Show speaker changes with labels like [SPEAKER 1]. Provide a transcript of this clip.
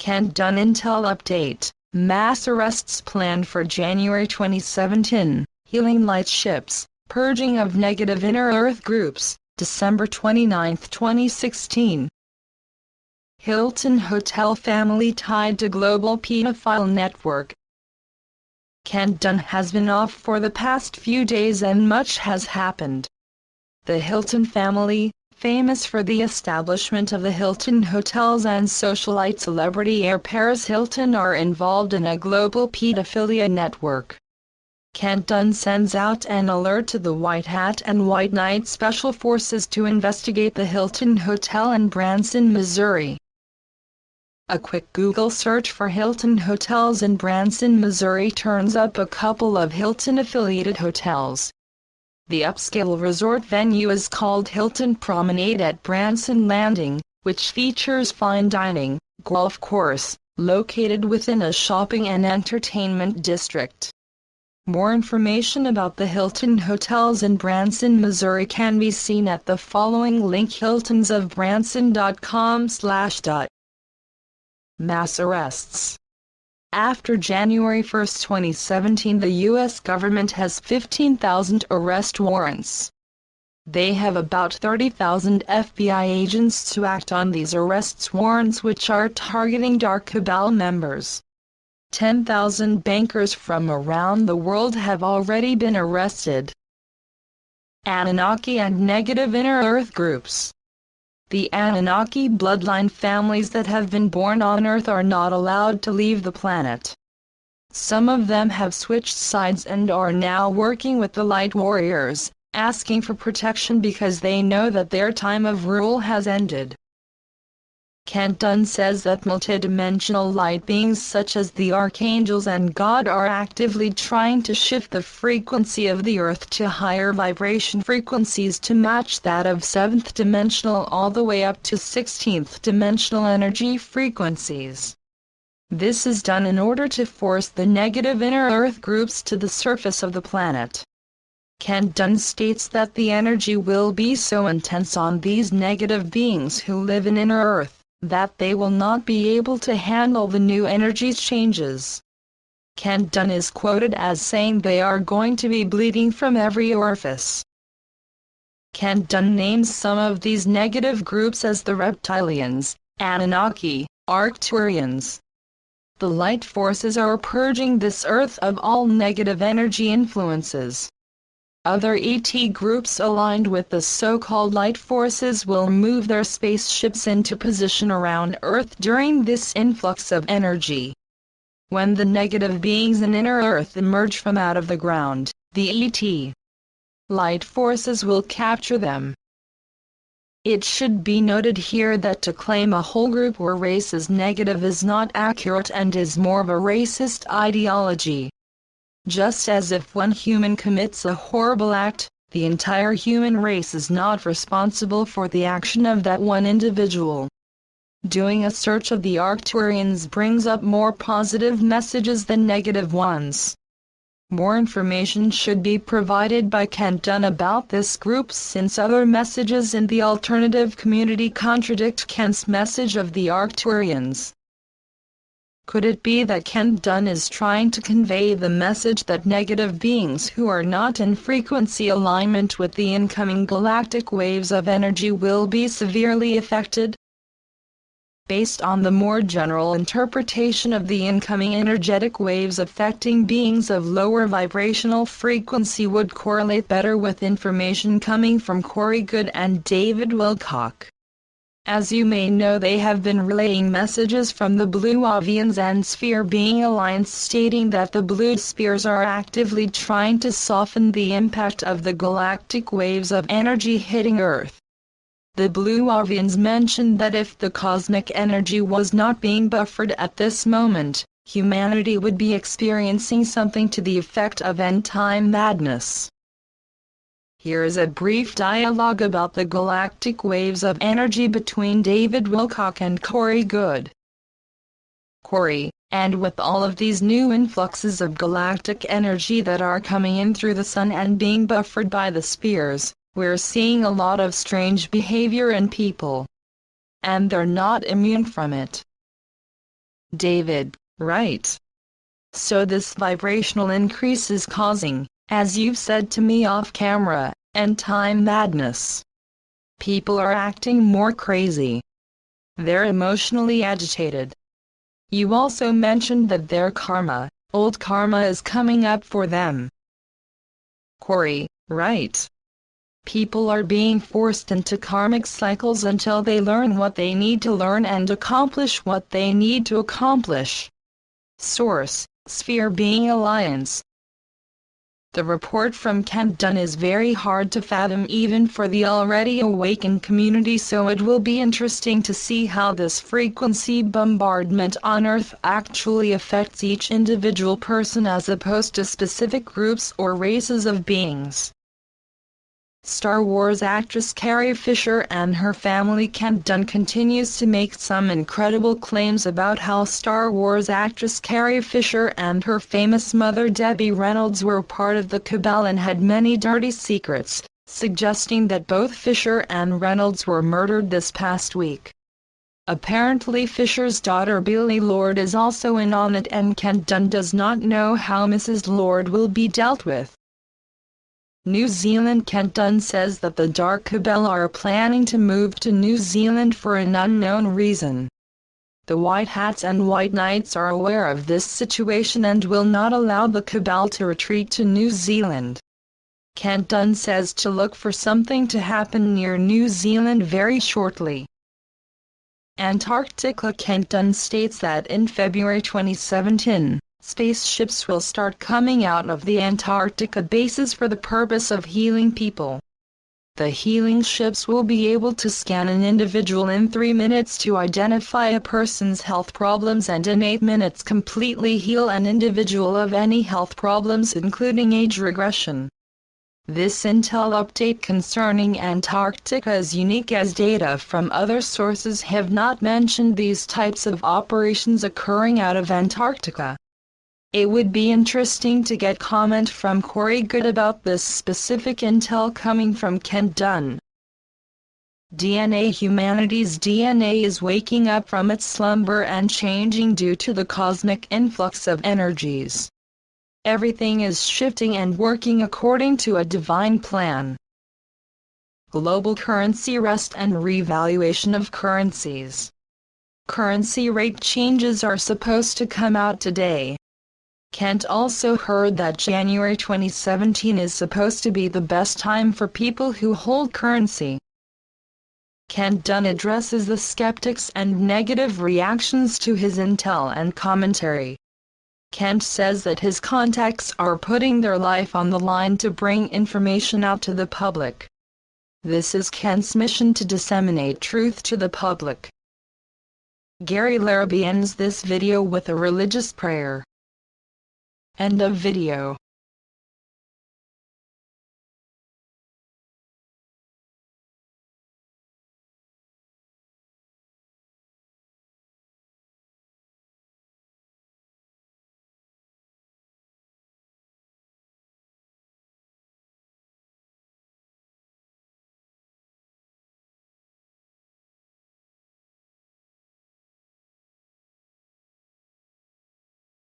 [SPEAKER 1] Dunn Intel update. Mass arrests planned for January 2017. Healing light ships. Purging of negative inner Earth groups. December 29, 2016. Hilton Hotel family tied to global pedophile network. Dunn has been off for the past few days and much has happened. The Hilton family, famous for the establishment of the Hilton hotels and socialite celebrity heir Paris Hilton, are involved in a global pedophilia network. Dunn sends out an alert to the White Hat and White Knight Special Forces to investigate the Hilton Hotel in Branson, Missouri. A quick Google search for Hilton hotels in Branson, Missouri turns up a couple of Hilton-affiliated hotels. The upscale resort venue is called Hilton Promenade at Branson Landing, which features fine dining, golf course, located within a shopping and entertainment district. More information about the Hilton hotels in Branson, Missouri can be seen at the following link: hiltonsofbranson.com/. Mass arrests. After January 1, 2017, the U.S. government has 15,000 arrest warrants. They have about 30,000 FBI agents to act on these arrest warrants, which are targeting dark cabal members. 10,000 bankers from around the world have already been arrested. Anunnaki and negative inner Earth groups. The Anunnaki bloodline families that have been born on Earth are not allowed to leave the planet. Some of them have switched sides and are now working with the Light Warriors, asking for protection because they know that their time of rule has ended. Dunn says that multidimensional light beings such as the archangels and God are actively trying to shift the frequency of the Earth to higher vibration frequencies to match that of 7th dimensional all the way up to 16th dimensional energy frequencies. This is done in order to force the negative inner Earth groups to the surface of the planet. Dunn states that the energy will be so intense on these negative beings who live in inner Earth that they will not be able to handle the new energy changes. Dunn is quoted as saying they are going to be bleeding from every orifice. Dunn names some of these negative groups as the Reptilians, Anunnaki, Arcturians. The light forces are purging this Earth of all negative energy influences. Other ET groups aligned with the so-called light forces will move their spaceships into position around Earth during this influx of energy. When the negative beings in inner Earth emerge from out of the ground, the ET light forces will capture them. It should be noted here that to claim a whole group or race as negative is not accurate and is more of a racist ideology. Just as if one human commits a horrible act, the entire human race is not responsible for the action of that one individual. Doing a search of the Arcturians brings up more positive messages than negative ones. More information should be provided by Dunn about this group, since other messages in the alternative community contradict Kent's message of the Arcturians. Could it be that Dunn is trying to convey the message that negative beings who are not in frequency alignment with the incoming galactic waves of energy will be severely affected? Based on the more general interpretation of the incoming energetic waves affecting beings of lower vibrational frequency would correlate better with information coming from Corey Goode and David Wilcock. As you may know, they have been relaying messages from the Blue Avians and Sphere Being Alliance stating that the Blue Spheres are actively trying to soften the impact of the galactic waves of energy hitting Earth. The Blue Avians mentioned that if the cosmic energy was not being buffered at this moment, humanity would be experiencing something to the effect of end-time madness. Here is a brief dialogue about the galactic waves of energy between David Wilcock and Corey Goode. Corey: and with all of these new influxes of galactic energy that are coming in through the sun and being buffered by the spheres, we're seeing a lot of strange behavior in people. And they're not immune from it. David, right. So this vibrational increase is causing, as you've said to me off camera, end time madness. People are acting more crazy. They're emotionally agitated. You also mentioned that their karma, old karma, is coming up for them. Corey, right. People are being forced into karmic cycles until they learn what they need to learn and accomplish what they need to accomplish. Source, Sphere Being Alliance. The report from Kent Dunn is very hard to fathom even for the already awakened community, so it will be interesting to see how this frequency bombardment on Earth actually affects each individual person as opposed to specific groups or races of beings. Star Wars actress Carrie Fisher and her family. Kent Dunn continues to make some incredible claims about how Star Wars actress Carrie Fisher and her famous mother Debbie Reynolds were part of the cabal and had many dirty secrets, suggesting that both Fisher and Reynolds were murdered this past week. Apparently Fisher's daughter Billie Lourd is also in on it, and Kent Dunn does not know how Mrs. Lourd will be dealt with. New Zealand. Kent Dunn says that the Dark Cabal are planning to move to New Zealand for an unknown reason. The White Hats and White Knights are aware of this situation and will not allow the Cabal to retreat to New Zealand. Kent Dunn says to look for something to happen near New Zealand very shortly. Antarctica. Kent Dunn states that in February 2017, spaceships will start coming out of the Antarctica bases for the purpose of healing people. The healing ships will be able to scan an individual in 3 minutes to identify a person's health problems and in 8 minutes completely heal an individual of any health problems including age regression. This intel update concerning Antarctica is unique as data from other sources have not mentioned these types of operations occurring out of Antarctica. It would be interesting to get comment from Corey Good about this specific intel coming from Kent Dunn. DNA. Humanity's DNA is waking up from its slumber and changing due to the cosmic influx of energies. Everything is shifting and working according to a divine plan. Global currency rest and revaluation of currencies. Currency rate changes are supposed to come out today. Kent also heard that January 2017 is supposed to be the best time for people who hold currency. Kent Dunn addresses the skeptics and negative reactions to his intel and commentary. Kent says that his contacts are putting their life on the line to bring information out to the public. This is Kent's mission, to disseminate truth to the public. Gary Larrabee ends this video with a religious prayer. End of video.